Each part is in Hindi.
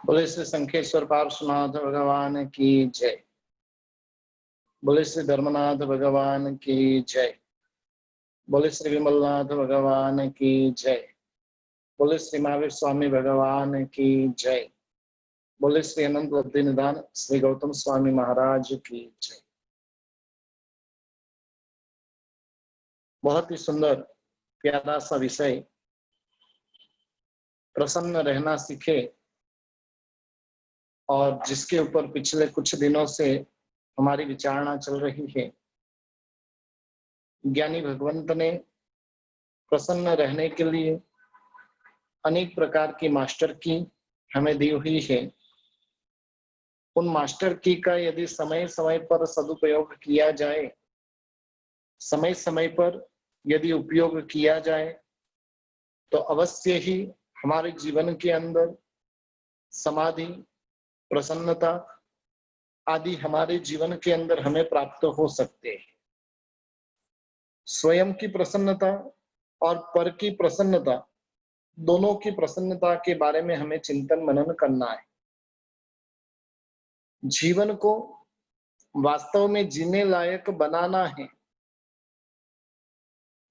बोले श्री शंखेश्वर पार्श्वनाथ भगवान की जय। बोले श्री धर्मनाथ भगवान की जय। बोले श्री विमलनाथ भगवान की जय। बोले श्री महावीर स्वामी भगवान की जय। बोले श्री अनंत बुद्धि निधान श्री गौतम स्वामी महाराज की जय। बहुत ही सुंदर प्यारा सा विषय, प्रसन्न रहना सीखे, और जिसके ऊपर पिछले कुछ दिनों से हमारी विचारणा चल रही है। ज्ञानी भगवंत ने प्रसन्न रहने के लिए अनेक प्रकार की मास्टर की हमें दी हुई है। उन मास्टर की का यदि समय समय पर सदुपयोग किया जाए, समय समय पर यदि उपयोग किया जाए, तो अवश्य ही हमारे जीवन के अंदर समाधि, प्रसन्नता आदि हमारे जीवन के अंदर हमें प्राप्त हो सकते हैं। स्वयं की प्रसन्नता और पर की प्रसन्नता, दोनों की प्रसन्नता के बारे में हमें चिंतन मनन करना है। जीवन को वास्तव में जीने लायक बनाना है।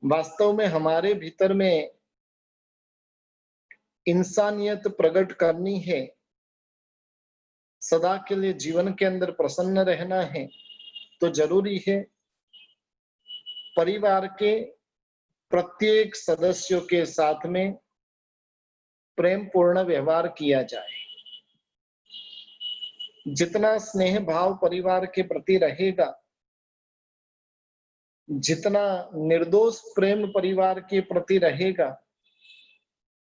वास्तव में हमारे भीतर में इंसानियत प्रकट करनी है। सदा के लिए जीवन के अंदर प्रसन्न रहना है, तो जरूरी है परिवार के प्रत्येक सदस्यों के साथ में प्रेम पूर्ण व्यवहार किया जाए। जितना स्नेह भाव परिवार के प्रति रहेगा, जितना निर्दोष प्रेम परिवार के प्रति रहेगा,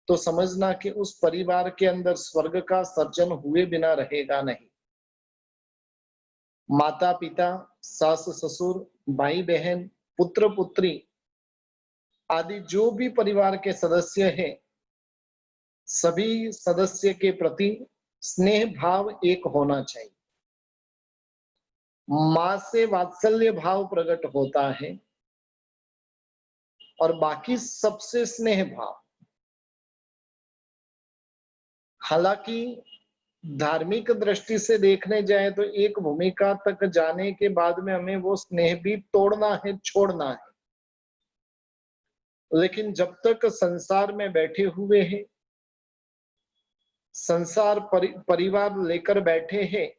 तो समझना कि उस परिवार के अंदर स्वर्ग का सर्जन हुए बिना रहेगा नहीं। माता पिता, सास ससुर, भाई बहन, पुत्र पुत्री आदि जो भी परिवार के सदस्य हैं, सभी सदस्य के प्रति स्नेह भाव एक होना चाहिए। मां से वात्सल्य भाव प्रकट होता है और बाकी सबसे स्नेह भाव। हालांकि धार्मिक दृष्टि से देखने जाए तो एक भूमिका तक जाने के बाद में हमें वो स्नेह भी तोड़ना है, छोड़ना है। लेकिन जब तक संसार में बैठे हुए हैं, संसार परिवार लेकर बैठे हैं,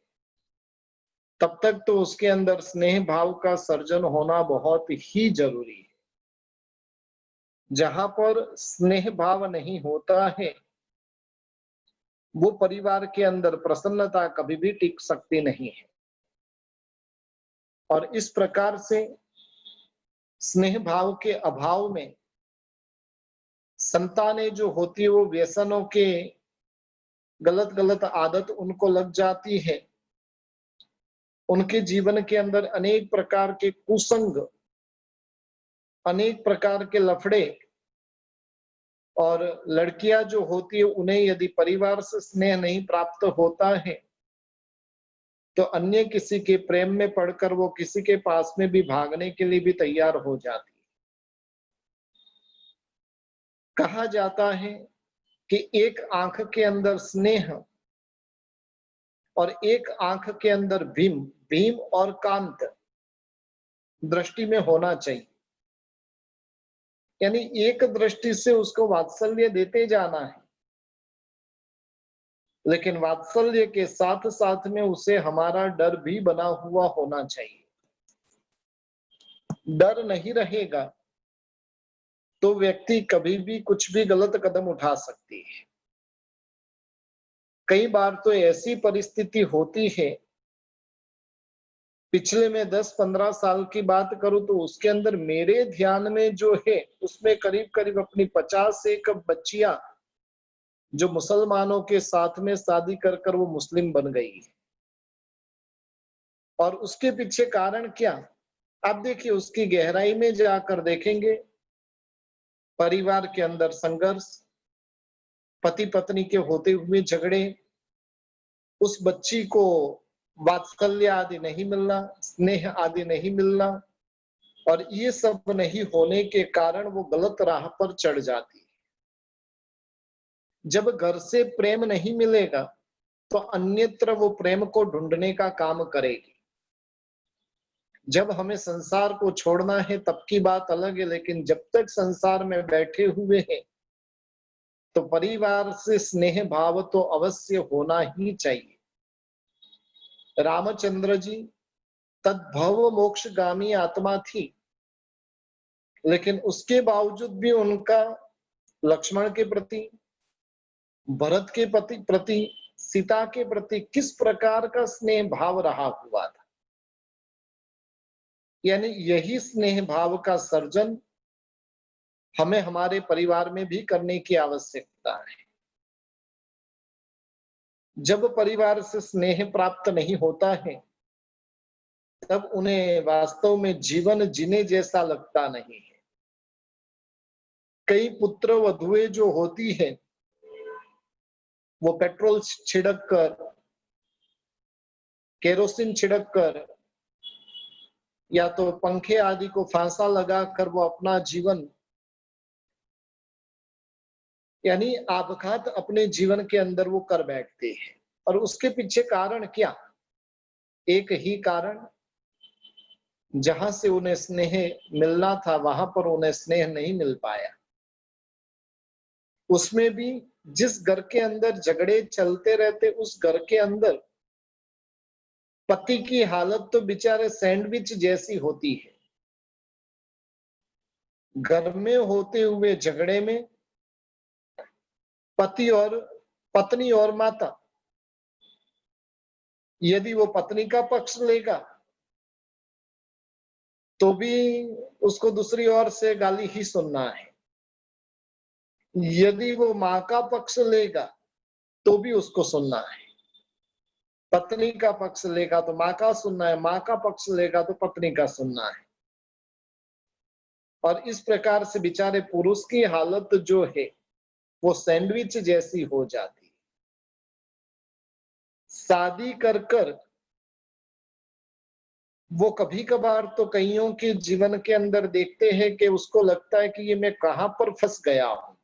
तब तक तो उसके अंदर स्नेह भाव का सर्जन होना बहुत ही जरूरी है। जहां पर स्नेह भाव नहीं होता है, वो परिवार के अंदर प्रसन्नता कभी भी टिक सकती नहीं है। और इस प्रकार से स्नेह भाव के अभाव में संतानें जो होती है, वो व्यसनों के गलत गलत आदत उनको लग जाती है। उनके जीवन के अंदर अनेक प्रकार के कुसंग, अनेक प्रकार के लफड़े, और लड़कियां जो होती है उन्हें यदि परिवार से स्नेह नहीं प्राप्त होता है, तो अन्य किसी के प्रेम में पड़कर वो किसी के पास में भी भागने के लिए भी तैयार हो जाती है। कहा जाता है कि एक आंख के अंदर स्नेह और एक आंख के अंदर भीम, भीम और कांत दृष्टि में होना चाहिए। यानी एक दृष्टि से उसको वात्सल्य देते जाना है, लेकिन वात्सल्य के साथ साथ में उसे हमारा डर भी बना हुआ होना चाहिए। डर नहीं रहेगा तो व्यक्ति कभी भी कुछ भी गलत कदम उठा सकती है। कई बार तो ऐसी परिस्थिति होती है, पिछले में 10-15 साल की बात करूं तो उसके अंदर मेरे ध्यान में जो है, उसमें करीब करीब अपनी 50 एक बच्चियां जो मुसलमानों के साथ में शादी कर कर वो मुस्लिम बन गई है। और उसके पीछे कारण क्या, आप देखिए, उसकी गहराई में जाकर देखेंगे, परिवार के अंदर संघर्ष, पति पत्नी के होते हुए झगड़े, उस बच्ची को वात्सल्य आदि नहीं मिलना, स्नेह आदि नहीं मिलना, और ये सब नहीं होने के कारण वो गलत राह पर चढ़ जाती है। जब घर से प्रेम नहीं मिलेगा तो अन्यत्र वो प्रेम को ढूंढने का काम करेगी। जब हमें संसार को छोड़ना है तब की बात अलग है, लेकिन जब तक संसार में बैठे हुए हैं तो परिवार से स्नेह भाव तो अवश्य होना ही चाहिए। रामचंद्र जी तद्भव मोक्षगामी आत्मा थी, लेकिन उसके बावजूद भी उनका लक्ष्मण के प्रति, भरत के प्रति, सीता के प्रति किस प्रकार का स्नेह भाव रहा हुआ था। यानी यही स्नेह भाव का सर्जन हमें हमारे परिवार में भी करने की आवश्यकता है। जब परिवार से स्नेह प्राप्त नहीं होता है तब उन्हें वास्तव में जीवन जीने जैसा लगता नहीं है। कई पुत्र वधुएं जो होती है वो पेट्रोल छिड़क कर, केरोसिन छिड़क कर या तो पंखे आदि को फांसा लगाकर वो अपना जीवन यानी आपघात अपने जीवन के अंदर वो कर बैठते हैं। और उसके पीछे कारण क्या? एक ही कारण, जहां से उन्हें स्नेह मिलना था वहां पर उन्हें स्नेह नहीं मिल पाया। उसमें भी जिस घर के अंदर झगड़े चलते रहते उस घर के अंदर पति की हालत तो बेचारे सैंडविच जैसी होती है। घर में होते हुए झगड़े में पति और पत्नी और माता, यदि वो पत्नी का पक्ष लेगा तो भी उसको दूसरी ओर से गाली ही सुनना है। यदि वो माँ का पक्ष लेगा तो भी उसको सुनना है। पत्नी का पक्ष लेगा तो माँ का सुनना है, माँ का पक्ष लेगा तो पत्नी का सुनना है। और इस प्रकार से बेचारे पुरुष की हालत जो है वो सैंडविच जैसी हो जाती है। शादी कर कर वो कभी कभार तो कईयों के जीवन के अंदर देखते हैं कि उसको लगता है कि ये मैं कहां पर फंस गया हूं।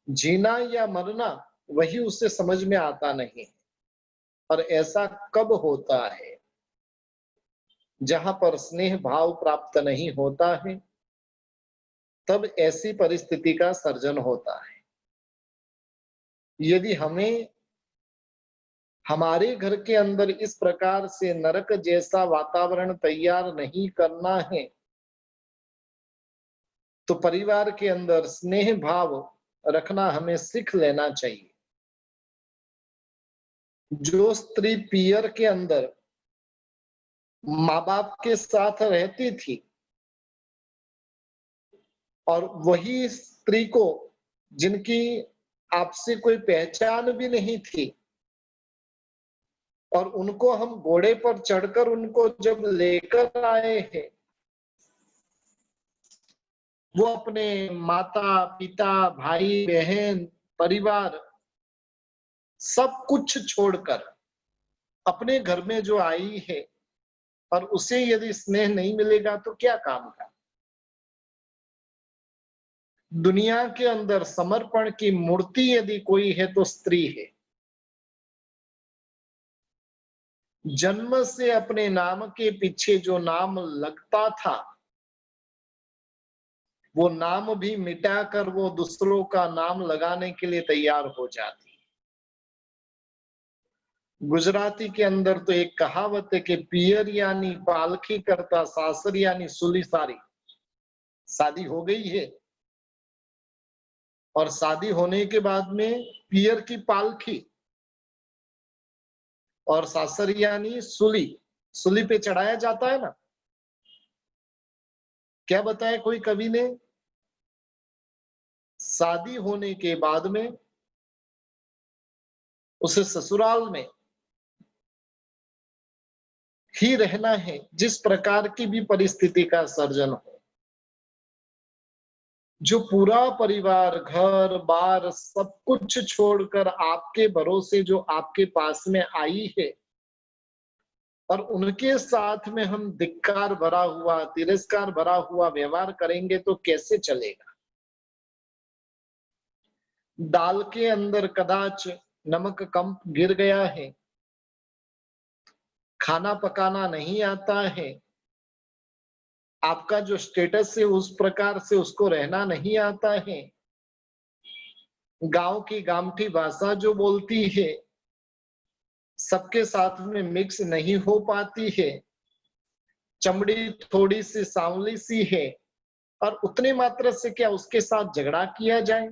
जीना या मरना वही उसे समझ में आता नहीं। और ऐसा कब होता है? जहां पर स्नेह भाव प्राप्त नहीं होता है तब ऐसी परिस्थिति का सर्जन होता है। यदि हमें हमारे घर के अंदर इस प्रकार से नरक जैसा वातावरण तैयार नहीं करना है तो परिवार के अंदर स्नेह भाव रखना हमें सीख लेना चाहिए। जो स्त्री पियर के अंदर माँ बाप के साथ रहती थी और वही स्त्री को जिनकी आपसे कोई पहचान भी नहीं थी और उनको हम घोड़े पर चढ़कर उनको जब लेकर आए हैं, वो अपने माता पिता भाई बहन परिवार सब कुछ छोड़कर अपने घर में जो आई है और उसे यदि स्नेह नहीं मिलेगा तो क्या काम का। दुनिया के अंदर समर्पण की मूर्ति यदि कोई है तो स्त्री है। जन्म से अपने नाम के पीछे जो नाम लगता था वो नाम भी मिटाकर वो दूसरों का नाम लगाने के लिए तैयार हो जाती। गुजराती के अंदर तो एक कहावत है कि पियर यानी पालखी करता सासर यानी सुली सारी। शादी हो गई है और शादी होने के बाद में पियर की पालखी और सासर यानी सुली, सुली पे चढ़ाया जाता है ना। क्या बताया कोई कवि ने? शादी होने के बाद में उसे ससुराल में ही रहना है जिस प्रकार की भी परिस्थिति का सर्जन हो। जो पूरा परिवार घर बार सब कुछ छोड़कर आपके भरोसे जो आपके पास में आई है और उनके साथ में हम धिक्कार भरा हुआ तिरस्कार भरा हुआ व्यवहार करेंगे तो कैसे चलेगा। दाल के अंदर कदाच नमक कम गिर गया है, खाना पकाना नहीं आता है, आपका जो स्टेटस है उस प्रकार से उसको रहना नहीं आता है, गांव की गामठी भाषा जो बोलती है सबके साथ में मिक्स नहीं हो पाती है, चमड़ी थोड़ी सी सांवली सी है, और उतने मात्र से क्या उसके साथ झगड़ा किया जाए?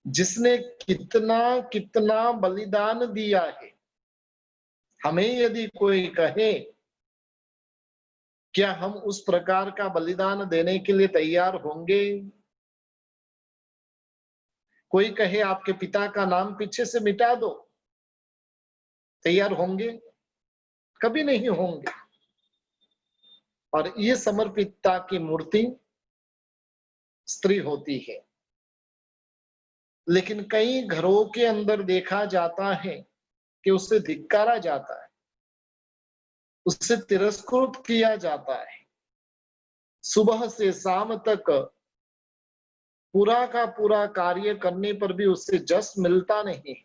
जिसने कितना कितना बलिदान दिया है, हमें यदि कोई कहे क्या हम उस प्रकार का बलिदान देने के लिए तैयार होंगे? कोई कहे आपके पिता का नाम पीछे से मिटा दो, तैयार होंगे? कभी नहीं होंगे। और ये समर्पितता की मूर्ति स्त्री होती है। लेकिन कई घरों के अंदर देखा जाता है कि उसे धिक्कारा जाता है, उससे तिरस्कृत किया जाता है। सुबह से शाम तक पूरा का पूरा कार्य करने पर भी उससे जस मिलता नहीं।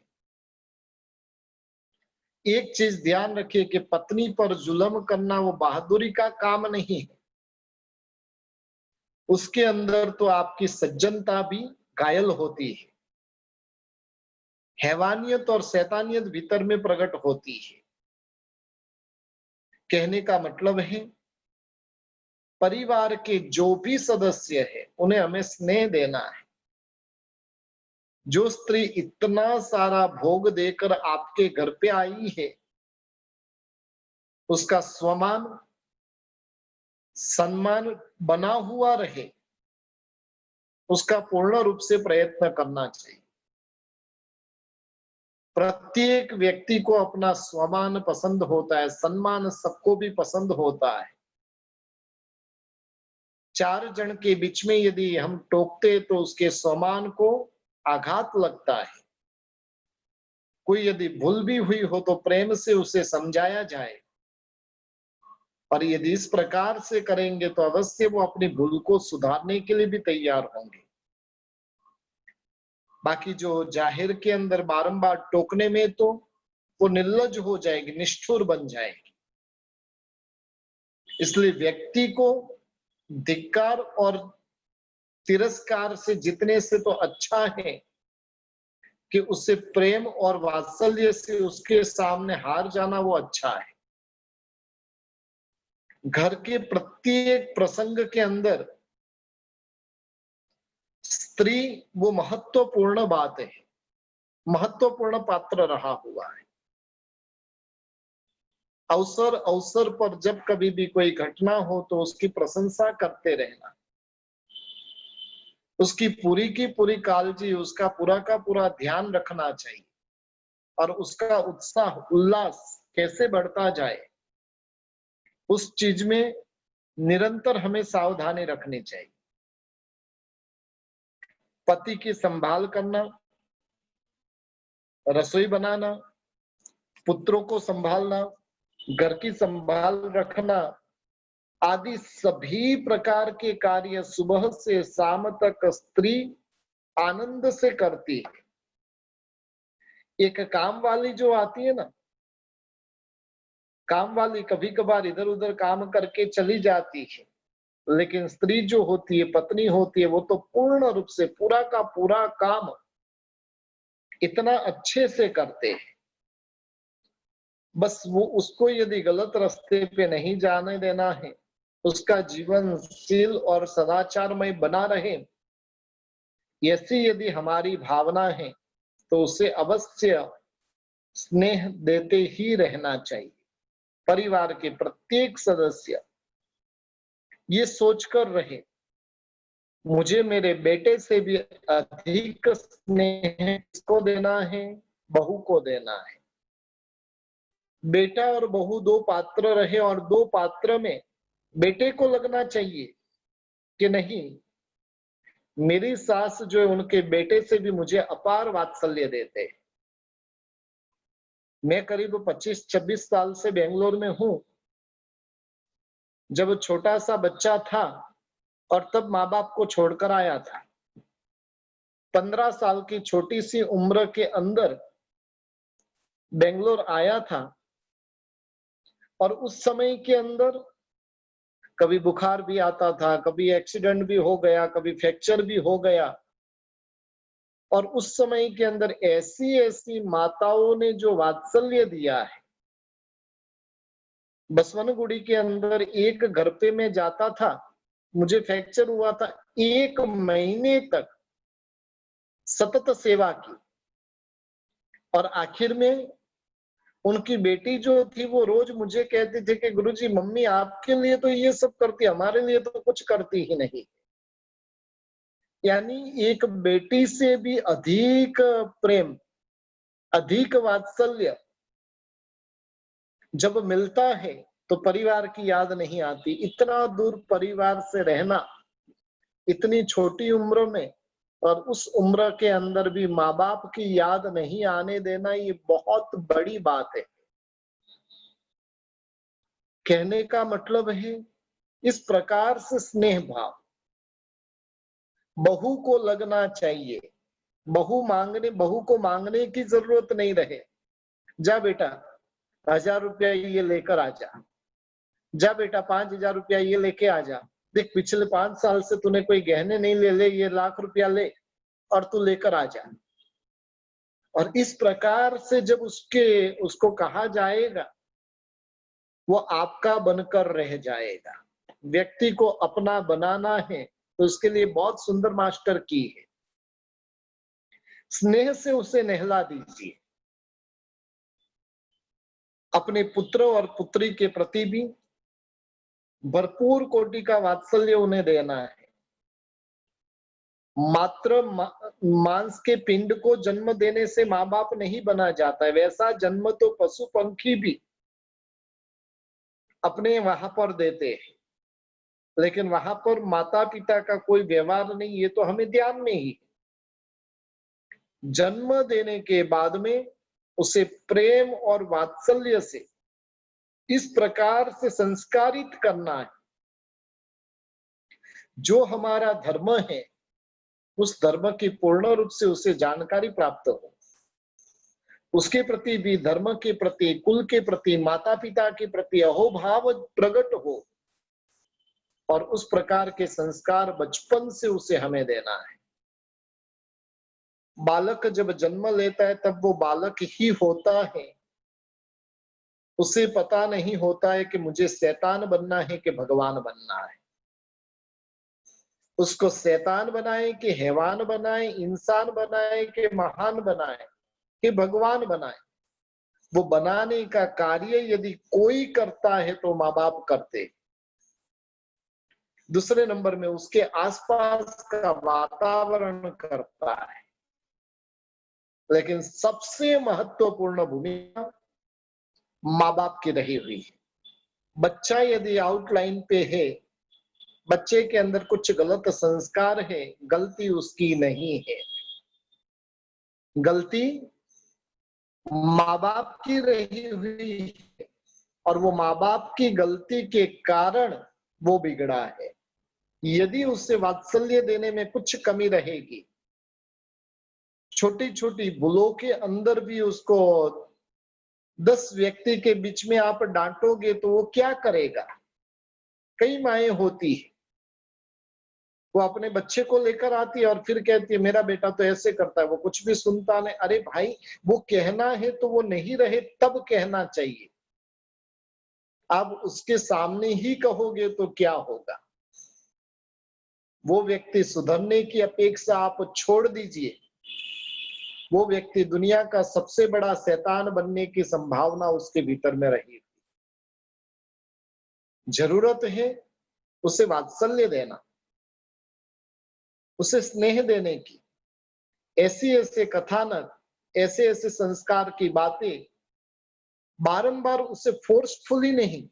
एक चीज ध्यान रखिए कि पत्नी पर जुल्म करना वो बहादुरी का काम नहीं है, उसके अंदर तो आपकी सज्जनता भी घायल होती है, हैवानियत और शैतानियत भीतर में प्रकट होती है। कहने का मतलब है परिवार के जो भी सदस्य है उन्हें हमें स्नेह देना है। जो स्त्री इतना सारा भोग देकर आपके घर पे आई है, उसका स्वमान सम्मान बना हुआ रहे, उसका पूर्ण रूप से प्रयत्न करना चाहिए। प्रत्येक व्यक्ति को अपना स्वमान पसंद होता है, सम्मान सबको भी पसंद होता है। चार जन के बीच में यदि हम टोकते तो उसके स्वमान को आघात लगता है। कोई यदि भूल भी हुई हो तो प्रेम से उसे समझाया जाए, और यदि इस प्रकार से करेंगे तो अवश्य वो अपनी भूल को सुधारने के लिए भी तैयार होंगे। बाकी जो जाहिर के अंदर बारंबार टोकने में तो वो निर्लज हो जाएगी, निष्ठुर बन जाएगी। इसलिए व्यक्ति को धिक्कार और तिरस्कार से जीतने से तो अच्छा है कि उससे प्रेम और वात्सल्य से उसके सामने हार जाना वो अच्छा है। घर के प्रत्येक प्रसंग के अंदर स्त्री वो महत्वपूर्ण बात है, महत्वपूर्ण पात्र रहा हुआ है। अवसर अवसर पर जब कभी भी कोई घटना हो तो उसकी प्रशंसा करते रहना, उसकी पूरी की पूरी काळजी, उसका पूरा का पूरा ध्यान रखना चाहिए, और उसका उत्साह उल्लास कैसे बढ़ता जाए उस चीज में निरंतर हमें सावधानी रखनी चाहिए। पति की संभाल करना, रसोई बनाना, पुत्रों को संभालना, घर की संभाल रखना आदि सभी प्रकार के कार्य सुबह से शाम तक स्त्री आनंद से करती है। एक काम वाली जो आती है ना, काम वाली कभी कभार इधर उधर काम करके चली जाती है, लेकिन स्त्री जो होती है, पत्नी होती है, वो तो पूर्ण रूप से पूरा का पूरा काम इतना अच्छे से करते हैं। बस वो उसको यदि गलत रास्ते पे नहीं जाने देना है, उसका जीवन शील और सदाचारमय बना रहे, ऐसी यदि हमारी भावना है तो उसे अवश्य स्नेह देते ही रहना चाहिए। परिवार के प्रत्येक सदस्य ये सोचकर रहे मुझे मेरे बेटे से भी अधिक स्नेह किसको देना है? बहू को देना है। बेटा और बहू दो पात्र रहे, और दो पात्र में बेटे को लगना चाहिए कि नहीं, मेरी सास जो है उनके बेटे से भी मुझे अपार वात्सल्य देते हैं। मैं करीब 25-26 साल से बेंगलोर में हूं। जब छोटा सा बच्चा था और तब माँ बाप को छोड़कर आया था, 15 साल की छोटी सी उम्र के अंदर बेंगलोर आया था और उस समय के अंदर कभी बुखार भी आता था, कभी एक्सीडेंट भी हो गया, कभी फ्रैक्चर भी हो गया। और उस समय के अंदर ऐसी ऐसी माताओं ने जो वात्सल्य दिया है। बसवनगुड़ी के अंदर एक घर पे मैं जाता था, मुझे फ्रैक्चर हुआ था, 1 महीने तक सतत सेवा की और आखिर में उनकी बेटी जो थी वो रोज मुझे कहती थी कि गुरुजी मम्मी आपके लिए तो ये सब करती, हमारे लिए तो कुछ करती ही नहीं। यानी एक बेटी से भी अधिक प्रेम, अधिक वात्सल्य जब मिलता है तो परिवार की याद नहीं आती। इतना दूर परिवार से रहना, इतनी छोटी उम्र में, और उस उम्र के अंदर भी माँ बाप की याद नहीं आने देना, ये बहुत बड़ी बात है। कहने का मतलब है इस प्रकार से स्नेह भाव बहू को लगना चाहिए। बहू को मांगने की जरूरत नहीं रहे। जा बेटा 1000 रुपया ये लेकर आ जा, जा बेटा 5000 रुपया ये लेके आ जा, देख पिछले 5 साल से तूने कोई गहने नहीं ले, ये लाख रुपया ले और तू लेकर आ जा। और इस प्रकार से जब उसको कहा जाएगा, वो आपका बनकर रह जाएगा। व्यक्ति को अपना बनाना है तो उसके लिए बहुत सुंदर मास्टर की है। स्नेह से उसे नहला दीजिए। अपने पुत्र और पुत्री के प्रति भी भरपूर कोटि का वात्सल्य उन्हें देना है। मात्र मांस के पिंड को जन्म देने से माँ बाप नहीं बना जाता है, वैसा जन्म तो पशु पंखी भी अपने वहां पर देते हैं, लेकिन वहां पर माता पिता का कोई व्यवहार नहीं, ये तो हमें ध्यान में ही। जन्म देने के बाद में उसे प्रेम और वात्सल्य से इस प्रकार से संस्कारित करना है, जो हमारा धर्म है उस धर्म की पूर्ण रूप से उसे जानकारी प्राप्त हो, उसके प्रति भी, धर्म के प्रति, कुल के प्रति, माता पिता के प्रति अहोभाव प्रकट हो, और उस प्रकार के संस्कार बचपन से उसे हमें देना है। बालक जब जन्म लेता है तब वो बालक ही होता है, उसे पता नहीं होता है कि मुझे शैतान बनना है कि भगवान बनना है। उसको शैतान बनाए कि हैवान बनाए, इंसान बनाए कि महान बनाए कि भगवान बनाए, वो बनाने का कार्य यदि कोई करता है तो माँ बाप करते। दूसरे नंबर में उसके आसपास का वातावरण करता है, लेकिन सबसे महत्वपूर्ण भूमिका माँ बाप की रही हुई है। बच्चा यदि आउटलाइन पे है, बच्चे के अंदर कुछ गलत संस्कार है, गलती उसकी नहीं है, गलती माँ बाप की रही हुई है, और वो माँ बाप की गलती के कारण वो बिगड़ा है। यदि उससे वात्सल्य देने में कुछ कमी रहेगी, छोटी छोटी भूलों के अंदर भी उसको 10 व्यक्ति के बीच में आप डांटोगे तो वो क्या करेगा। कई माएँ होती है, वो अपने बच्चे को लेकर आती है और फिर कहती है मेरा बेटा तो ऐसे करता है, वो कुछ भी सुनता नहीं। अरे भाई, वो कहना है तो वो नहीं रहे तब कहना चाहिए, आप उसके सामने ही कहोगे तो क्या होगा। वो व्यक्ति सुधरने की अपेक्षा आप छोड़ दीजिए, वो व्यक्ति दुनिया का सबसे बड़ा शैतान बनने की संभावना उसके भीतर में रही। जरूरत है उसे वात्सल्य देना, उसे स्नेह देने की, ऐसी ऐसे कथानक, ऐसे ऐसे संस्कार की बातें बारंबार उसे फोर्सफुली नहीं,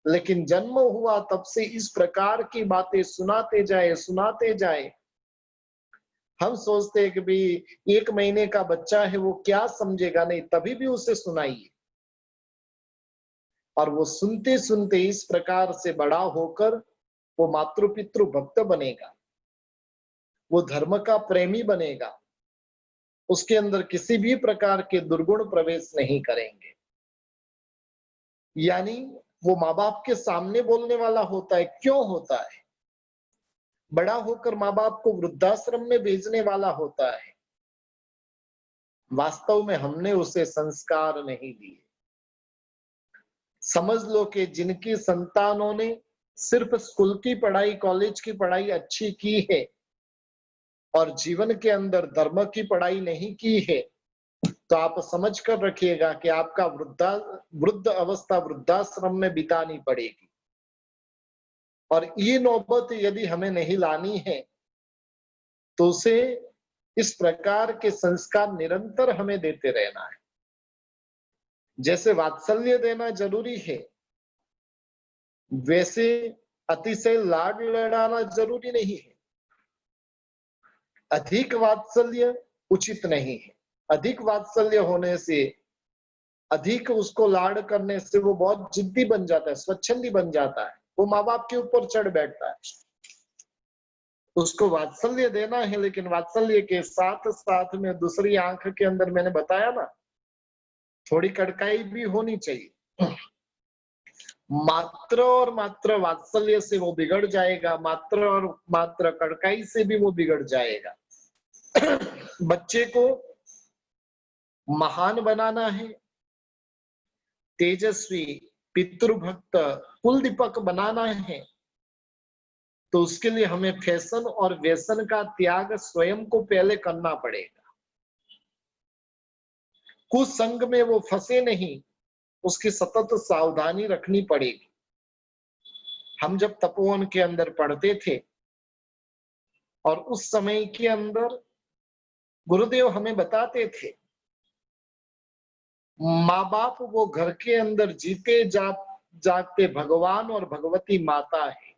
लेकिन जन्म हुआ तब से इस प्रकार की बातें सुनाते जाए। हम सोचते हैं कि भाई 1 महीने का बच्चा है वो क्या समझेगा, नहीं, तभी भी उसे सुनाइए, और वो सुनते सुनते इस प्रकार से बड़ा होकर वो मातृ पितृ भक्त बनेगा। वो धर्म का प्रेमी बनेगा, उसके अंदर किसी भी प्रकार के दुर्गुण प्रवेश नहीं करेंगे। यानी वो माँ बाप के सामने बोलने वाला होता है। क्यों होता है? बड़ा होकर माँ बाप को वृद्धाश्रम में भेजने वाला होता है। वास्तव में हमने उसे संस्कार नहीं दिए। समझ लो कि जिनकी संतानों ने सिर्फ स्कूल की पढ़ाई, कॉलेज की पढ़ाई अच्छी की है और जीवन के अंदर धर्म की पढ़ाई नहीं की है, तो आप समझ कर रखिएगा कि आपका वृद्ध अवस्था वृद्धाश्रम में बितानी पड़ेगी। और ये नौबत यदि हमें नहीं लानी है तो उसे इस प्रकार के संस्कार निरंतर हमें देते रहना है। जैसे वात्सल्य देना जरूरी है, वैसे अतिशय लाड लड़ाना जरूरी नहीं है। अधिक वात्सल्य उचित नहीं है। अधिक वात्सल्य होने से, अधिक उसको लाड करने से वो बहुत जिद्दी बन जाता है, स्वच्छंदी बन जाता है, वो माँ बाप के ऊपर चढ़ बैठता है। उसको वात्सल्य देना है, लेकिन वात्सल्य के साथ साथ में दूसरी आंख के अंदर मैंने बताया ना, थोड़ी कड़काई भी होनी चाहिए। मात्र और मात्र वात्सल्य से वो बिगड़ जाएगा, मात्र और मात्र कड़काई से भी वो बिगड़ जाएगा। बच्चे को महान बनाना है, तेजस्वी, पितृभक्त, कुल दीपक बनाना है, तो उसके लिए हमें फैशन और व्यसन का त्याग स्वयं को पहले करना पड़ेगा। कुसंग में वो फंसे नहीं, उसकी सतत सावधानी रखनी पड़ेगी। हम जब तपोवन के अंदर पढ़ते थे और उस समय के अंदर गुरुदेव हमें बताते थे, माँ बाप वो घर के अंदर जीते जागते भगवान और भगवती माता है।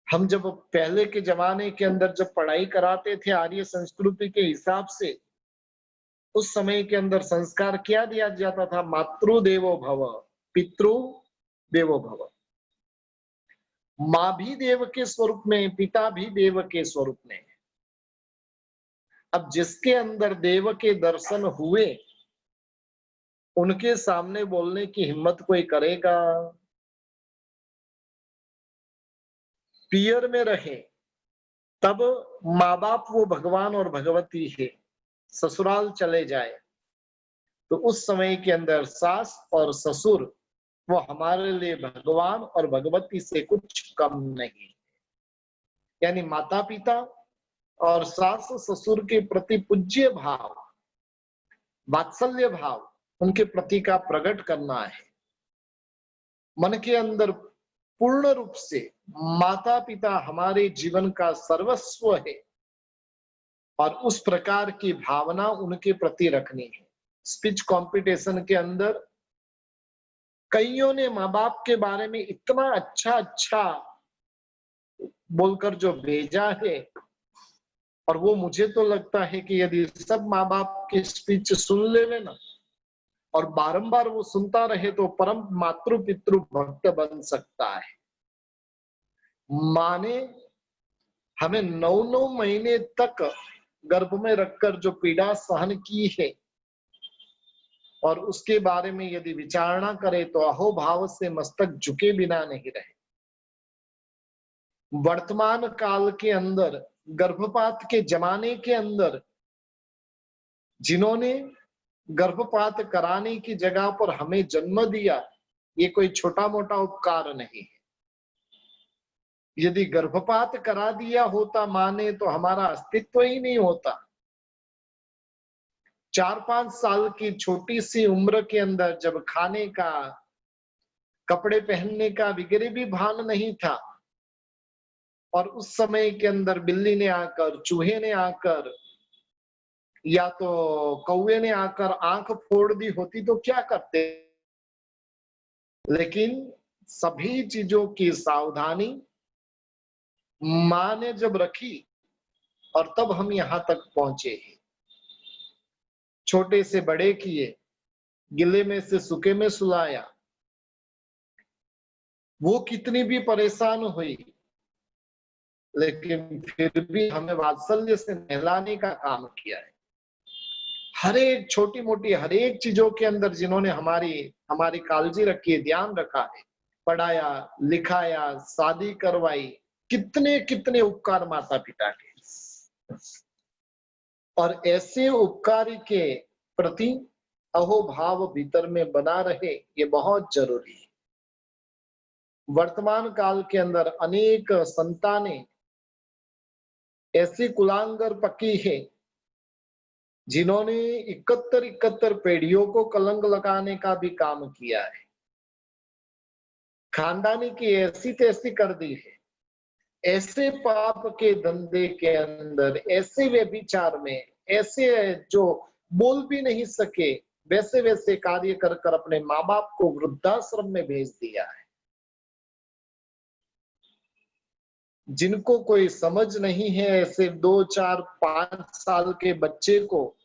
हम जब पहले के जमाने के अंदर जब पढ़ाई कराते थे आर्य संस्कृति के हिसाब से, उस समय के अंदर संस्कार क्या दिया जाता था? मातृ देवो भव, पितृ देवो भव। माँ भी देव के स्वरूप में, पिता भी देव के स्वरूप में। अब जिसके अंदर देव के दर्शन हुए, उनके सामने बोलने की हिम्मत कोई करेगा? पियर में रहे तब माँ बाप वो भगवान और भगवती है, ससुराल चले जाए तो उस समय के अंदर सास और ससुर वो हमारे लिए भगवान और भगवती से कुछ कम नहीं। यानी माता पिता और सास ससुर के प्रति पूज्य भाव, वात्सल्य भाव उनके प्रति का प्रकट करना है। मन के अंदर पूर्ण रूप से माता पिता हमारे जीवन का सर्वस्व है और उस प्रकार की भावना उनके प्रति रखनी है। स्पीच कंपटीशन के अंदर कईयों ने माँ बाप के बारे में इतना अच्छा अच्छा बोलकर जो भेजा है, और वो मुझे तो लगता है कि यदि सब माँ बाप की स्पीच सुन ले ना और बारंबार वो सुनता रहे तो परम मातृ पितृ भक्त बन सकता है। माँ ने हमें 9-9 महीने तक गर्भ में रखकर जो पीड़ा सहन की है, और उसके बारे में यदि विचारणा करे तो अहोभाव से मस्तक झुके बिना नहीं रहे। वर्तमान काल के अंदर, गर्भपात के जमाने के अंदर, जिन्होंने गर्भपात कराने की जगह पर हमें जन्म दिया, ये कोई छोटा मोटा उपकार नहीं है। यदि गर्भपात करा दिया होता माँ ने तो हमारा अस्तित्व ही नहीं होता। 4-5 साल की छोटी सी उम्र के अंदर जब खाने का, कपड़े पहनने का वगैरह भी भान नहीं था, और उस समय के अंदर बिल्ली ने आकर, चूहे ने आकर या तो कौवे ने आकर आंख फोड़ दी होती तो क्या करते? लेकिन सभी चीजों की सावधानी माँ ने जब रखी और तब हम यहां तक पहुंचे हैं। छोटे से बड़े किए, गिले में से सूखे में सुलाया। वो कितनी भी परेशान हुई, लेकिन फिर भी हमें वात्सल्य से नहलाने का काम किया है। हर एक छोटी मोटी हर एक चीजों के अंदर जिन्होंने हमारी हमारी काळजी रखी है, ध्यान रखा है, पढ़ाया लिखाया, शादी करवाई, कितने कितने उपकार माता पिता के। और ऐसे उपकारी के प्रति अहोभाव भीतर में बना रहे, ये बहुत जरूरी है। वर्तमान काल के अंदर अनेक संतानें ऐसी कुलांगर पकी है जिन्होंने 71 पीढ़ियों को कलंक लगाने का भी काम किया है, खानदानी की ऐसी तैसी कर दी है। ऐसे पाप के धंधे के अंदर, ऐसे व्यभिचार में, ऐसे जो बोल भी नहीं सके वैसे वैसे कार्य कर कर अपने माँ बाप को वृद्धाश्रम में भेज दिया है। जिनको कोई समझ नहीं है, ऐसे 2, 4, 5 साल के बच्चे को,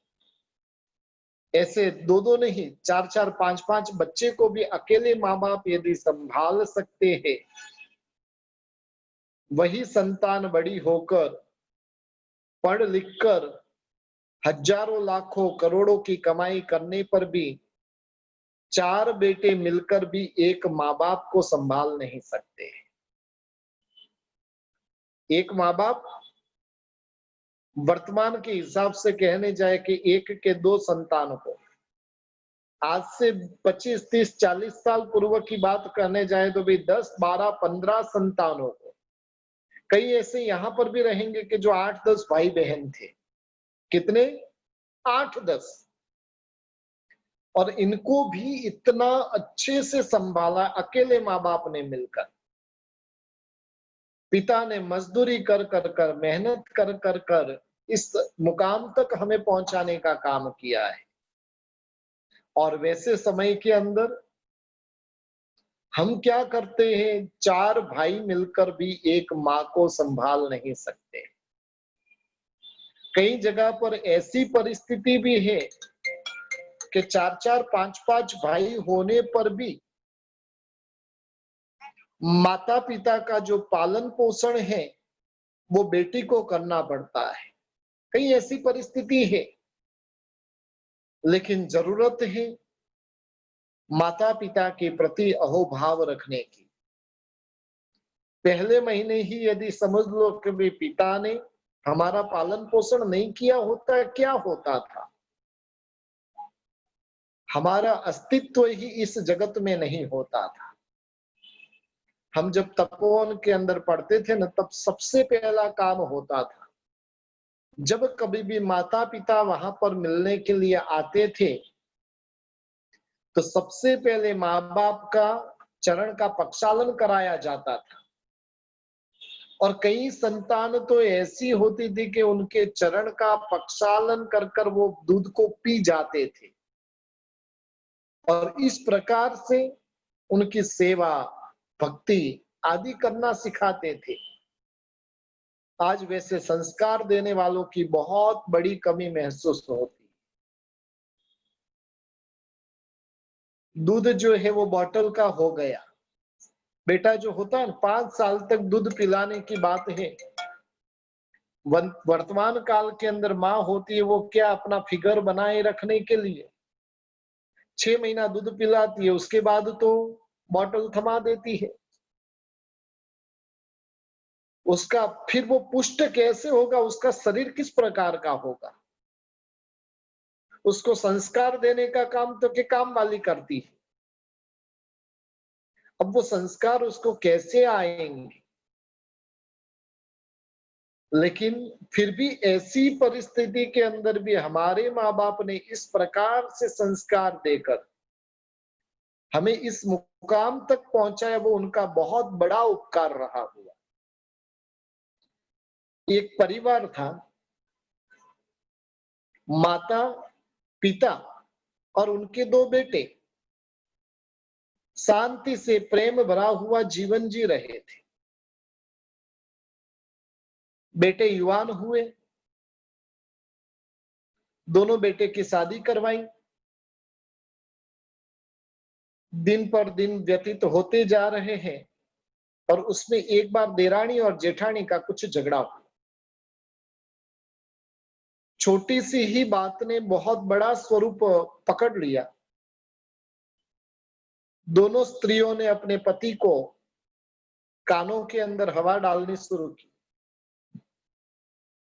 ऐसे 2 नहीं 4, 5 बच्चे को भी अकेले माँ बाप यदि संभाल सकते हैं, वही संतान बड़ी होकर पढ़ लिख कर हजारों लाखों करोड़ों की कमाई करने पर भी 4 बेटे मिलकर भी एक माँ बाप को संभाल नहीं सकते। एक माँ बाप वर्तमान के हिसाब से कहने जाए कि 1 के 2 संतान को, आज से 25, 30, 40 साल पूर्व की बात करने जाए तो भी 10, 12, 15 संतानों को। कई ऐसे यहां पर भी रहेंगे कि जो 8, 10 भाई बहन थे। कितने? 8, 10। और इनको भी इतना अच्छे से संभाला अकेले माँ बाप ने मिलकर। पिता ने मजदूरी कर कर कर, मेहनत कर कर कर इस मुकाम तक हमें पहुंचाने का काम किया है। और वैसे समय के अंदर हम क्या करते हैं, 4 भाई मिलकर भी एक माँ को संभाल नहीं सकते। कई जगह पर ऐसी परिस्थिति भी है कि 4, 5 भाई होने पर भी माता पिता का जो पालन पोषण है वो बेटी को करना पड़ता है। कई ऐसी परिस्थिति है, लेकिन जरूरत है माता पिता के प्रति अहोभाव रखने की। पहले महीने ही यदि समझ लो कि भी पिता ने हमारा पालन पोषण नहीं किया होता, क्या होता था? हमारा अस्तित्व ही इस जगत में नहीं होता था। हम जब तपोवन के अंदर पढ़ते थे ना, तब सबसे पहला काम होता था, जब कभी भी माता पिता वहां पर मिलने के लिए आते थे तो सबसे पहले माँ बाप का चरण का प्रक्षालन कराया जाता था। और कई संतान तो ऐसी होती थी कि उनके चरण का प्रक्षालन कर कर वो दूध को पी जाते थे और इस प्रकार से उनकी सेवा भक्ति आदि करना सिखाते थे। आज वैसे संस्कार देने वालों की बहुत बड़ी कमी महसूस होती। दूध जो है वो बॉटल का हो गया। बेटा जो होता है 5 साल तक दूध पिलाने की बात है। वर्तमान काल के अंदर माँ होती है, वो क्या अपना फिगर बनाए रखने के लिए 6 महीना दूध पिलाती है, उसके बाद तो बॉटल थमा देती है। उसका फिर वो पुष्ट कैसे होगा, उसका शरीर किस प्रकार का होगा, उसको संस्कार देने का काम तो के काम वाली करती है। अब वो संस्कार उसको कैसे आएंगे? लेकिन फिर भी ऐसी परिस्थिति के अंदर भी हमारे माँ बाप ने इस प्रकार से संस्कार देकर हमें इस मुकाम तक पहुंचाया, वो उनका बहुत बड़ा उपकार रहा हुआ। एक परिवार था, माता पिता और उनके 2 बेटे शांति से प्रेम भरा हुआ जीवन जी रहे थे। बेटे युवान हुए, दोनों बेटे की शादी करवाई। दिन पर दिन व्यतीत होते जा रहे हैं, और उसमें एक बार देरानी और जेठानी का कुछ झगड़ा हुआ। छोटी सी ही बात ने बहुत बड़ा स्वरूप पकड़ लिया। दोनों स्त्रियों ने अपने पति को कानों के अंदर हवा डालनी शुरू की।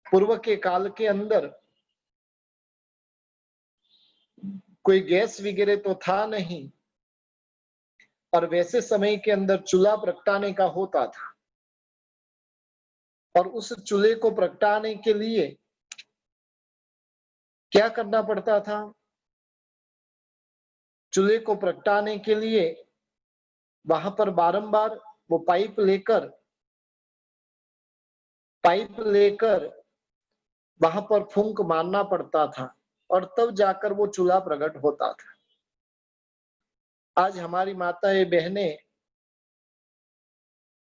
पूर्व के काल के अंदर कोई गैस वगैरह तो था नहीं, और वैसे समय के अंदर चूल्हा प्रगटाने का होता था, और उस चूल्हे को प्रगटाने के लिए क्या करना पड़ता था? चूल्हे को प्रगटाने के लिए वहां पर बारंबार वो पाइप लेकर वहां पर फूंक मारना पड़ता था, और तब जाकर वो चूल्हा प्रकट होता था। आज हमारी माताएं बहनें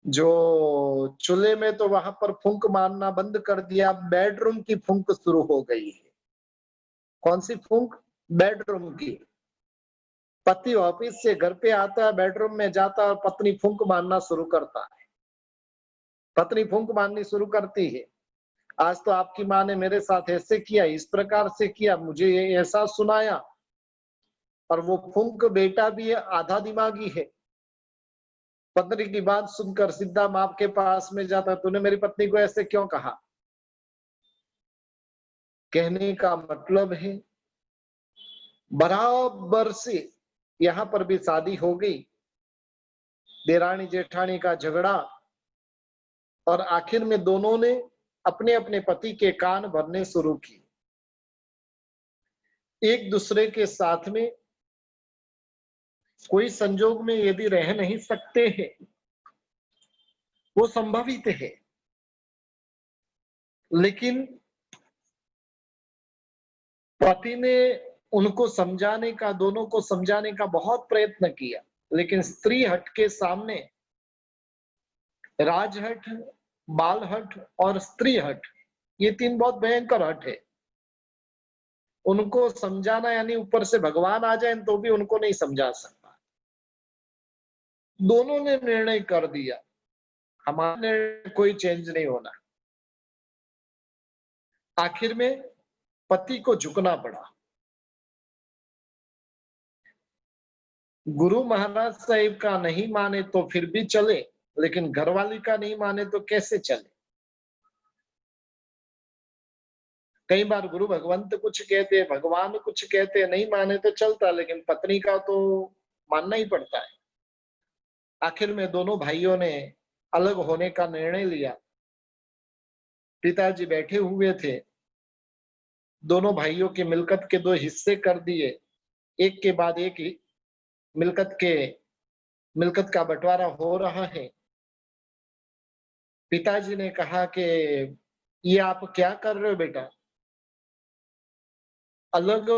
जो चूल्हे में, तो वहां पर फूंक मारना बंद कर दिया, बेडरूम की फूंक शुरू हो गई है। कौन सी फूंक? बेडरूम की। पति ऑफिस से घर पे आता है, बेडरूम में जाता है और पत्नी फूंक मारना शुरू करता है। पत्नी फूंक मारनी शुरू करती है, आज तो आपकी माँ ने मेरे साथ ऐसे किया, इस प्रकार से किया, मुझे ये ऐसा सुनाया। और वो फूंक बेटा भी आधा दिमागी है, पत्नी की बात सुनकर सीधा माँ के पास में जाता, तूने मेरी पत्नी को ऐसे क्यों कहा? कहने का मतलब है बराबर से यहाँ पर भी शादी हो गई, देरानी जेठानी का झगड़ा, और आखिर में दोनों ने अपने अपने पति के कान भरने शुरू किए। एक दूसरे के साथ में कोई संजोग में यदि रह नहीं सकते हैं, वो संभवित है, लेकिन पति ने उनको समझाने का, दोनों को समझाने का बहुत प्रयत्न किया, लेकिन स्त्री हट के सामने राजहट, बालहट और स्त्री हट, ये तीन बहुत भयंकर हट है। उनको समझाना यानी ऊपर से भगवान आ जाए तो भी उनको नहीं समझा सकता। दोनों ने निर्णय कर दिया, हमारा निर्णय कोई चेंज नहीं होना। आखिर में पति को झुकना पड़ा। गुरु महाराज साहिब का नहीं माने तो फिर भी चले, लेकिन घरवाली का नहीं माने तो कैसे चले? कई बार गुरु भगवंत कुछ कहते, भगवान कुछ कहते, नहीं माने तो चलता, लेकिन पत्नी का तो मानना ही पड़ता है। आखिर में दोनों भाइयों ने अलग होने का निर्णय लिया। पिताजी बैठे हुए थे, दोनों भाइयों के मिलकत के दो हिस्से कर दिए, एक के बाद एक ही मिलकत का बंटवारा हो रहा है। पिताजी ने कहा कि ये आप क्या कर रहे हो बेटा? अलग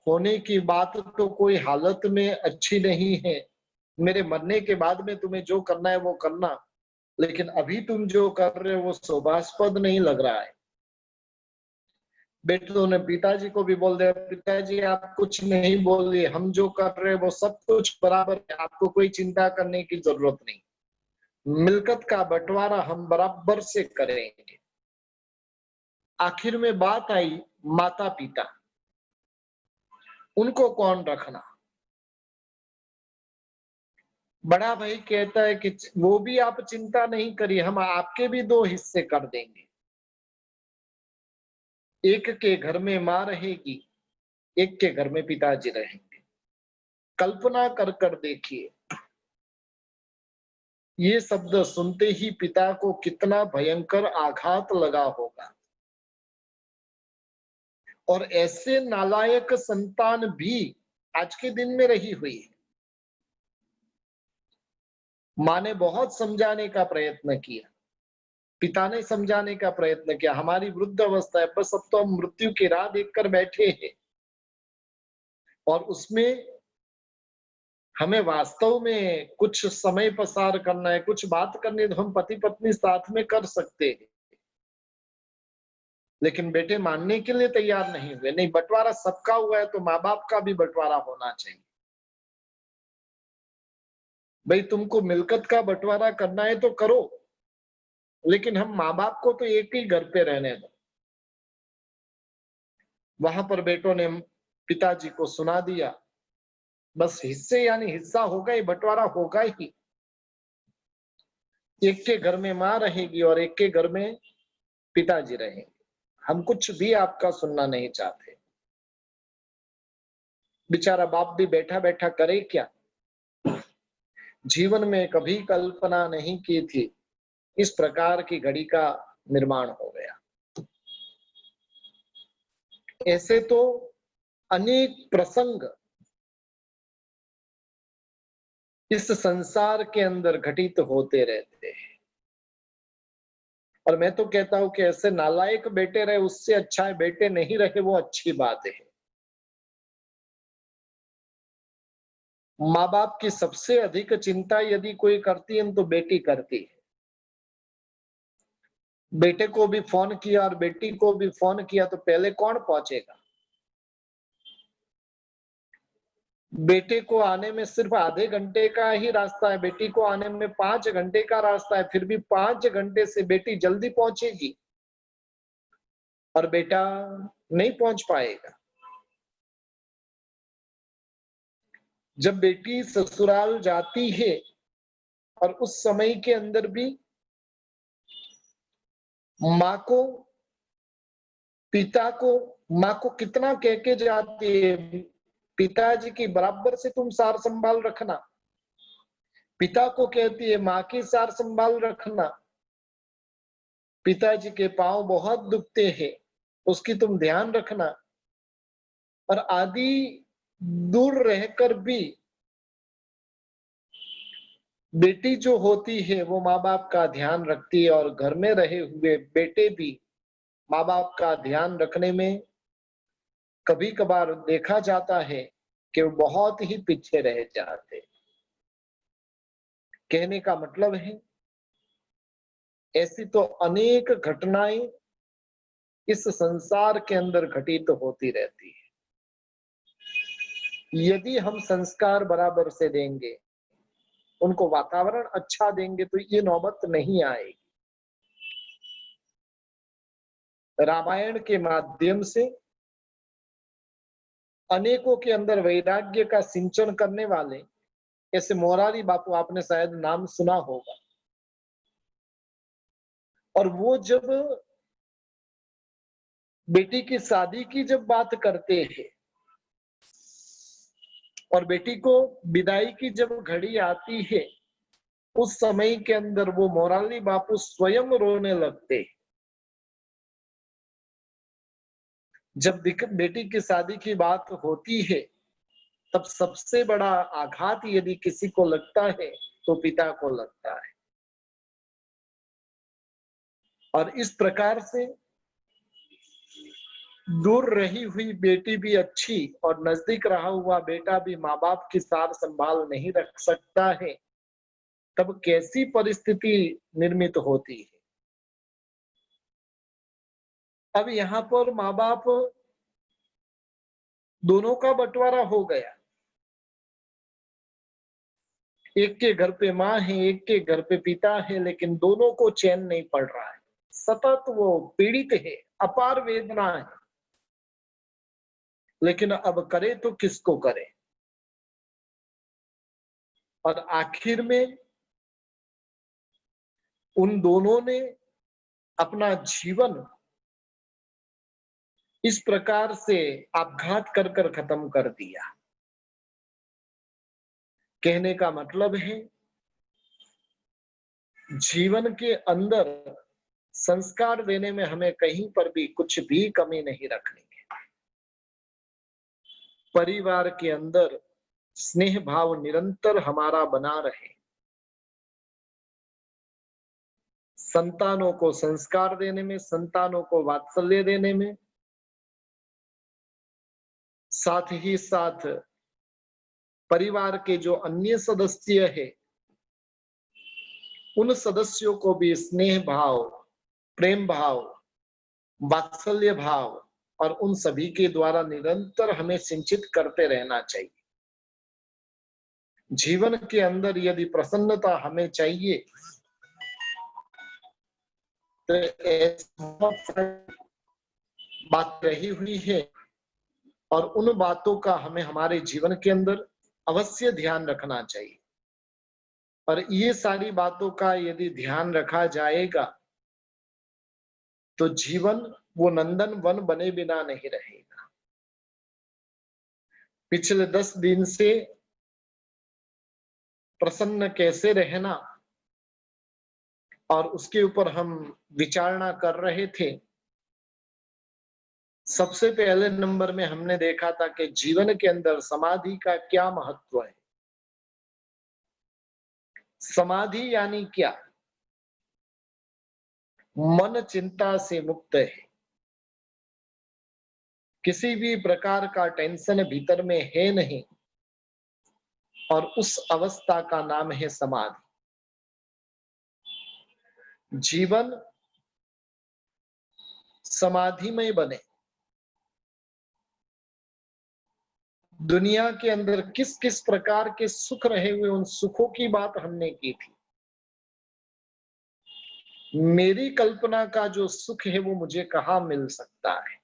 होने की बात तो कोई हालत में अच्छी नहीं है, मेरे मरने के बाद में तुम्हें जो करना है वो करना, लेकिन अभी तुम जो कर रहे हो वो शोभास्पद नहीं लग रहा है। बेटों ने पिताजी को भी बोल दिया, पिताजी आप कुछ नहीं बोलिए, हम जो कर रहे हैं वो सब कुछ बराबर है, आपको कोई चिंता करने की जरूरत नहीं, मिलकत का बंटवारा हम बराबर से करेंगे। आखिर में बात आई माता पिता, उनको कौन रखना? बड़ा भाई कहता है कि वो भी आप चिंता नहीं करिए, हम आपके भी दो हिस्से कर देंगे। एक के घर में मां रहेगी, एक के घर में पिताजी रहेंगे। कल्पना कर कर देखिए, ये शब्द सुनते ही पिता को कितना भयंकर आघात लगा होगा। और ऐसे नालायक संतान भी आज के दिन में रही हुई है। माँ ने बहुत समझाने का प्रयत्न किया, पिता ने समझाने का प्रयत्न किया, हमारी वृद्ध अवस्था है, बस अब तो हम मृत्यु की राह देखकर बैठे हैं, और उसमें हमें वास्तव में कुछ समय पसार करना है, कुछ बात करनी है, तो हम पति पत्नी साथ में कर सकते हैं। लेकिन बेटे मानने के लिए तैयार नहीं हुए। नहीं, बंटवारा सबका हुआ है तो माँ बाप का भी बंटवारा होना चाहिए। भाई तुमको मिलकत का बंटवारा करना है तो करो, लेकिन हम माँ बाप को तो एक ही घर पे रहने दो। वहां पर बेटों ने पिताजी को सुना दिया, बस हिस्से यानी हिस्सा होगा ही, बंटवारा होगा ही। एक के घर में माँ रहेगी और एक के घर में पिताजी रहेंगे। हम कुछ भी आपका सुनना नहीं चाहते। बेचारा बाप भी बैठा बैठा करे क्या, जीवन में कभी कल्पना नहीं की थी इस प्रकार की घड़ी का निर्माण हो गया। ऐसे तो अनेक प्रसंग इस संसार के अंदर घटित होते रहते हैं, और मैं तो कहता हूं कि ऐसे नालायक बेटे रहे उससे अच्छा है बेटे नहीं रहे, वो अच्छी बात है। माँ बाप की सबसे अधिक चिंता यदि कोई करती है तो बेटी करती है। बेटे को भी फोन किया और बेटी को भी फोन किया तो पहले कौन पहुंचेगा? बेटे को आने में सिर्फ आधे घंटे का ही रास्ता है, बेटी को आने में 5 घंटे का रास्ता है, फिर भी 5 घंटे से बेटी जल्दी पहुंचेगी और बेटा नहीं पहुंच पाएगा। जब बेटी ससुराल जाती है और उस समय के अंदर भी माँ को पिता को माँ को कितना कह के जाती है, पिताजी की बराबर से तुम सार संभाल रखना। पिता को कहती है माँ की सार संभाल रखना। पिताजी के पांव बहुत दुखते हैं, उसकी तुम ध्यान रखना। और आदि दूर रहकर भी बेटी जो होती है वो माँ बाप का ध्यान रखती है, और घर में रहे हुए बेटे भी माँ बाप का ध्यान रखने में कभी कभार देखा जाता है कि वो बहुत ही पीछे रह जाते। कहने का मतलब है ऐसी तो अनेक घटनाएं इस संसार के अंदर घटित होती रहती है। यदि हम संस्कार बराबर से देंगे, उनको वातावरण अच्छा देंगे तो ये नौबत नहीं आएगी। रामायण के माध्यम से अनेकों के अंदर वैराग्य का सिंचन करने वाले ऐसे मोरारी बापू, आपने शायद नाम सुना होगा। और वो जब बेटी की शादी की जब बात करते हैं और बेटी को विदाई की जब घड़ी आती है, उस समय के अंदर वो मोरारी बापू स्वयं रोने लगते। जब बेटी की शादी की बात होती है तब सबसे बड़ा आघात यदि किसी को लगता है तो पिता को लगता है। और इस प्रकार से दूर रही हुई बेटी भी अच्छी और नजदीक रहा हुआ बेटा भी माँ बाप की सार संभाल नहीं रख सकता है, तब कैसी परिस्थिति निर्मित होती है। अब यहाँ पर माँ बाप दोनों का बंटवारा हो गया। एक के घर पे माँ है, एक के घर पे पिता है, लेकिन दोनों को चैन नहीं पड़ रहा है। सतत वो पीड़ित है, अपार वेदना है, लेकिन अब करे तो किसको करे। और आखिर में उन दोनों ने अपना जीवन इस प्रकार से आपघात कर कर खत्म कर दिया। कहने का मतलब है जीवन के अंदर संस्कार देने में हमें कहीं पर भी कुछ भी कमी नहीं रखनी है। परिवार के अंदर स्नेह भाव निरंतर हमारा बना रहे, संतानों को संस्कार देने में, संतानों को वात्सल्य देने में, साथ ही साथ परिवार के जो अन्य सदस्य है उन सदस्यों को भी स्नेह भाव, प्रेम भाव, वात्सल्य भाव और उन सभी के द्वारा निरंतर हमें सिंचित करते रहना चाहिए। जीवन के अंदर यदि प्रसन्नता हमें चाहिए तो ऐसी बात रही हुई है और उन बातों का हमें हमारे जीवन के अंदर अवश्य ध्यान रखना चाहिए। और ये सारी बातों का यदि ध्यान रखा जाएगा तो जीवन वो नंदन वन बने बिना नहीं रहेगा। पिछले 10 दिन से प्रसन्न कैसे रहना और उसके ऊपर हम विचारणा कर रहे थे। सबसे पहले नंबर में हमने देखा था कि जीवन के अंदर समाधि का क्या महत्व है। समाधि यानी क्या? मन चिंता से मुक्त है, किसी भी प्रकार का टेंशन भीतर में है नहीं, और उस अवस्था का नाम है समाधि। जीवन समाधिमय बने। दुनिया के अंदर किस किस प्रकार के सुख रहे हुए उन सुखों की बात हमने की थी। मेरी कल्पना का जो सुख है वो मुझे कहाँ मिल सकता है।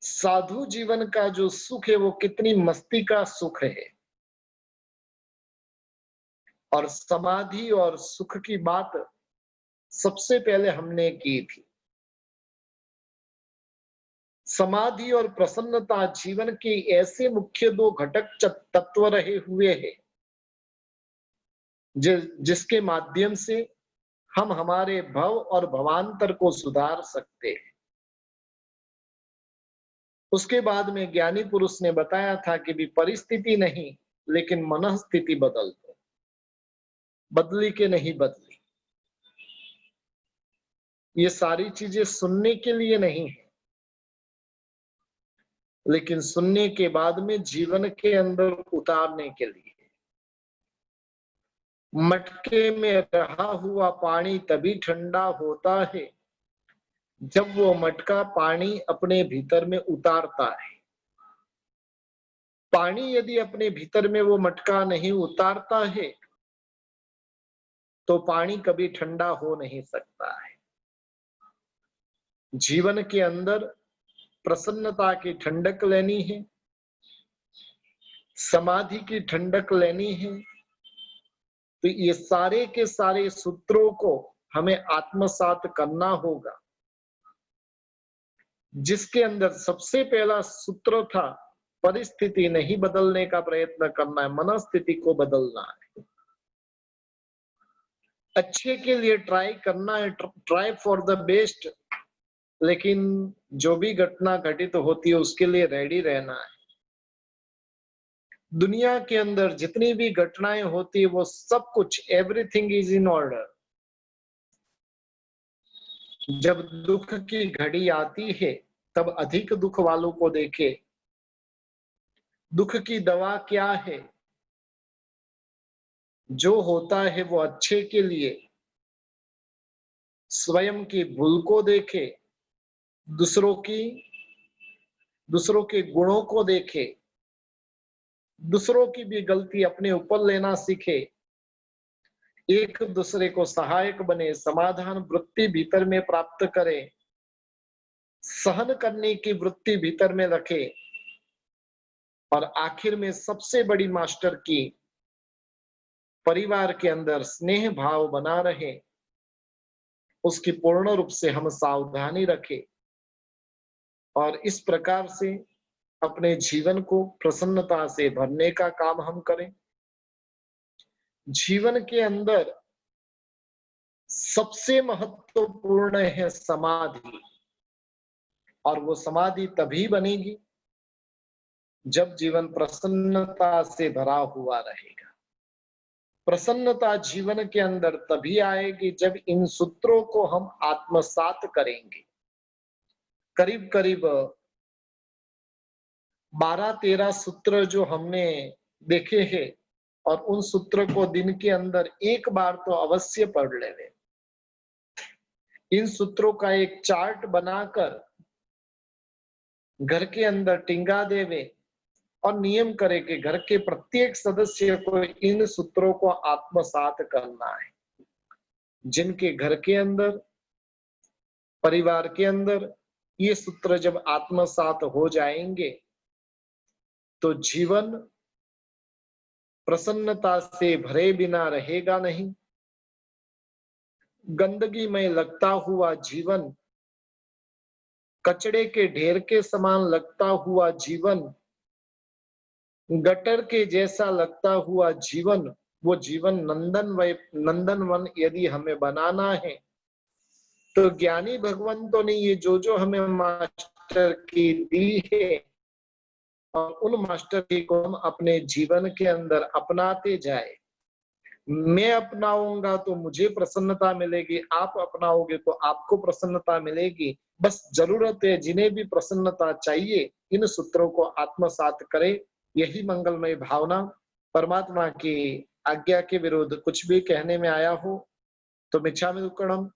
साधु जीवन का जो सुख है वो कितनी मस्ती का सुख है। और समाधि और सुख की बात सबसे पहले हमने की थी। समाधि और प्रसन्नता जीवन के ऐसे मुख्य दो घटक तत्व रहे हुए हैं जिसके माध्यम से हम हमारे भव और भवांतर को सुधार सकते हैं। उसके बाद में ज्ञानी पुरुष ने बताया था कि भी परिस्थिति नहीं लेकिन मनस्थिति बदल दो, बदली के नहीं बदली। ये सारी चीजें सुनने के लिए नहीं है, लेकिन सुनने के बाद में जीवन के अंदर उतारने के लिए। मटके में रहा हुआ पानी तभी ठंडा होता है जब वो मटका पानी अपने भीतर में उतारता है। पानी यदि अपने भीतर में वो मटका नहीं उतारता है तो पानी कभी ठंडा हो नहीं सकता है। जीवन के अंदर प्रसन्नता की ठंडक लेनी है, समाधि की ठंडक लेनी है, तो ये सारे के सारे सूत्रों को हमें आत्मसात करना होगा। जिसके अंदर सबसे पहला सूत्र था परिस्थिति नहीं बदलने का प्रयत्न करना है, मनस्थिति को बदलना है। अच्छे के लिए ट्राई करना है, ट्राई फॉर द बेस्ट, लेकिन जो भी घटना घटित होती है उसके लिए रेडी रहना है। दुनिया के अंदर जितनी भी घटनाएं होती है वो सब कुछ एवरीथिंग इज इन ऑर्डर। जब दुख की घड़ी आती है तब अधिक दुख वालों को देखे। दुख की दवा क्या है? जो होता है वो अच्छे के लिए। स्वयं की भूल को देखे, दूसरों के गुणों को देखे, दूसरों की भी गलती अपने ऊपर लेना सीखे, एक दूसरे को सहायक बने, समाधान वृत्ति भीतर में प्राप्त करे, सहन करने की वृत्ति भीतर में रखे, और आखिर में सबसे बड़ी मास्टर की परिवार के अंदर स्नेह भाव बना रहे, उसकी पूर्ण रूप से हम सावधानी रखें और इस प्रकार से अपने जीवन को प्रसन्नता से भरने का काम हम करें। जीवन के अंदर सबसे महत्वपूर्ण है समाधि, और वो समाधि तभी बनेगी जब जीवन प्रसन्नता से भरा हुआ रहेगा। प्रसन्नता जीवन के अंदर तभी आएगी जब इन सूत्रों को हम आत्मसात करेंगे। करीब करीब 12-13 सूत्र जो हमने देखे हैं, और उन सूत्र को दिन के अंदर एक बार तो अवश्य पढ़ लेवे। इन सूत्रों का एक चार्ट बनाकर घर के अंदर टिंगा देवे, और नियम करे कि घर के प्रत्येक सदस्य को इन सूत्रों को आत्मसात करना है। जिनके घर के अंदर, परिवार के अंदर ये सूत्र जब आत्मसात हो जाएंगे तो जीवन प्रसन्नता से भरे बिना रहेगा नहीं। गंदगी में लगता हुआ जीवन, कचड़े के ढेर के समान लगता हुआ जीवन, गटर के जैसा लगता हुआ जीवन, वो जीवन नंदनवन यदि हमें बनाना है तो ज्ञानी भगवंतों ने ये जो हमें मास्टर की दी है और उन मास्टर की को हम अपने जीवन के अंदर अपनाते जाए। मैं अपनाऊंगा तो मुझे प्रसन्नता मिलेगी, आप अपनाओगे तो आपको प्रसन्नता मिलेगी। बस जरूरत है जिन्हें भी प्रसन्नता चाहिए इन सूत्रों को आत्मसात करें। यही मंगलमय भावना। परमात्मा की आज्ञा के विरुद्ध कुछ भी कहने में आया हो तो मिच्छामि दुक्कडम।